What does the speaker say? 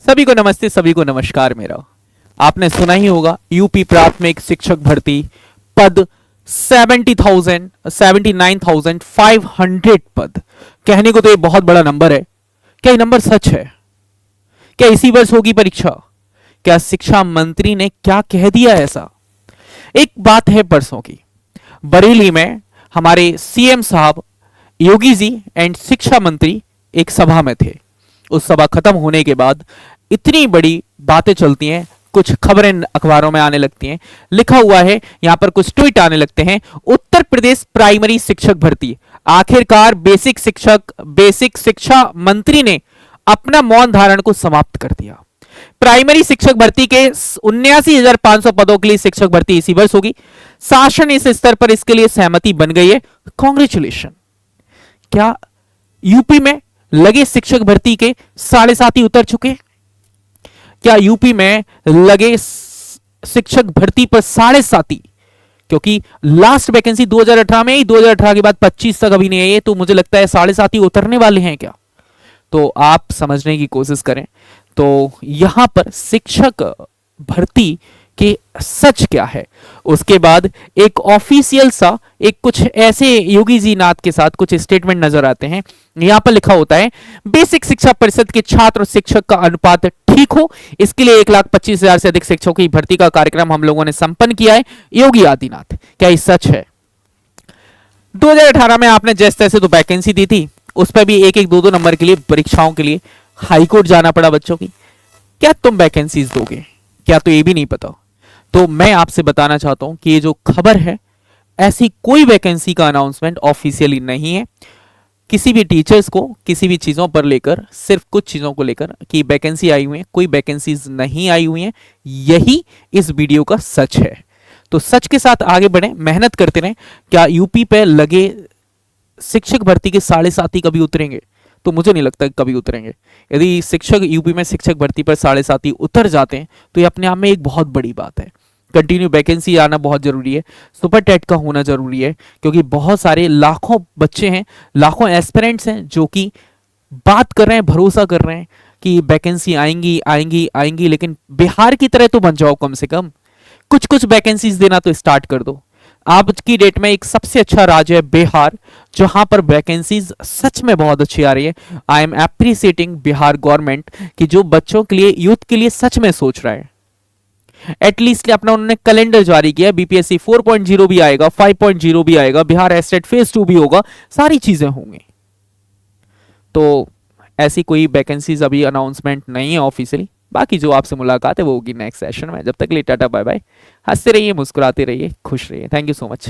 सभी को नमस्ते, सभी को नमस्कार। मेरा आपने सुना ही होगा यूपी प्राथमिक शिक्षक भर्ती पद 79,500 पद। कहने को तो ये बहुत बड़ा नंबर है। क्या ये नंबर सच है? क्या इसी वर्ष होगी परीक्षा? क्या शिक्षा मंत्री ने क्या कह दिया ऐसा? एक बात है परसों की, बरेली में हमारे सीएम साहब योगी जी एंड शिक्षा मंत्री एक सभा में थे। उस सभा खत्म होने के बाद इतनी बड़ी बातें चलती हैं, कुछ खबरें अखबारों में आने लगती हैं, लिखा हुआ है यहां पर, कुछ ट्वीट आने लगते हैं। उत्तर प्रदेश प्राइमरी शिक्षक भर्ती, आखिरकार बेसिक शिक्षा मंत्री ने अपना मौन धारण को समाप्त कर दिया। प्राइमरी शिक्षक भर्ती के 79,500 पदों के लिए शिक्षक भर्ती इसी वर्ष होगी। शासन इस स्तर पर इसके लिए सहमति बन गई है। कांग्रेचुलेशन। क्या यूपी में लगे शिक्षक भर्ती के 7.5 ही उतर चुके? क्या यूपी में लगे शिक्षक भर्ती पर 7.5? क्योंकि लास्ट वैकेंसी 2018 में ही, 2018 के बाद 25 तक अभी नहीं है, तो मुझे लगता है 7.5 ही उतरने वाले हैं क्या? तो आप समझने की कोशिश करें। तो यहां पर शिक्षक भर्ती के सच क्या है, उसके बाद एक ऑफिशियल सा एक कुछ ऐसे योगी जी नाथ के साथ कुछ स्टेटमेंट नजर आते हैं। यहां पर लिखा होता है, बेसिक शिक्षा परिषद के छात्र और शिक्षक का अनुपात ठीक हो, इसके लिए 1,25,000 से अधिक शिक्षकों की भर्ती का कार्यक्रम हम लोगों ने संपन्न किया है। योगी आदित्यनाथ। क्या ये सच है? 2018 में आपने जैसे तैसे तो वैकेंसी दी थी, उस पर भी एक एक दो दो नंबर के लिए परीक्षाओं के लिए हाईकोर्ट जाना पड़ा बच्चों की। क्या तुम वैकेंसीज दोगे? क्या तो ये भी नहीं पता? तो मैं आपसे बताना चाहता हूं कि ये जो खबर है, ऐसी कोई वैकेंसी का अनाउंसमेंट ऑफिशियली नहीं है। किसी भी टीचर्स को किसी भी चीजों पर लेकर, सिर्फ कुछ चीजों को लेकर कि वैकेंसी आई हुई है, कोई वैकेंसीज नहीं आई हुई हैं। यही इस वीडियो का सच है। तो सच के साथ आगे बढ़ें, मेहनत करते रहें। क्या यूपी पे लगे शिक्षक भर्ती के 7.5 कभी उतरेंगे? तो मुझे नहीं लगता कभी उतरेंगे। यदि शिक्षक यूपी में शिक्षक भर्ती पर 7.5 उतर जाते हैं तो ये अपने आप में एक बहुत बड़ी बात है। कंटिन्यू वैकेंसी आना बहुत जरूरी है, सुपर टेट का होना जरूरी है, क्योंकि बहुत सारे लाखों बच्चे हैं, लाखों एस्पिरेंट्स हैं जो कि बात कर रहे हैं, भरोसा कर रहे हैं कि वैकेंसी आएंगी आएंगी आएंगी, लेकिन बिहार की तरह तो बन जाओ कम से कम। कुछ कुछ वैकेंसीज देना तो स्टार्ट कर दो। आज की डेट में एक सबसे अच्छा राज्य है बिहार, जहां पर वैकेंसीज सच में बहुत अच्छी आ रही है। आई एम एप्रिसिएटिंग बिहार गवर्नमेंट कि जो बच्चों के लिए, यूथ के लिए सच में सोच रहा है। एटलीस्ट अपना उन्होंने कैलेंडर जारी किया। बीपीएससी 4.0 भी आएगा, 5.0 भी आएगा, बिहार एस्टेट फेज 2 भी होगा, सारी चीजें होंगी। तो ऐसी कोई वैकेंसीज अभी अनाउंसमेंट नहीं है ऑफिशियली। बाकी जो आपसे मुलाकात है वो होगी नेक्स्ट सेशन में। जब तक लिए टाटा बाय बाय। हंसते रहिए, मुस्कुराते रहिए, खुश रहिए। Thank you so much.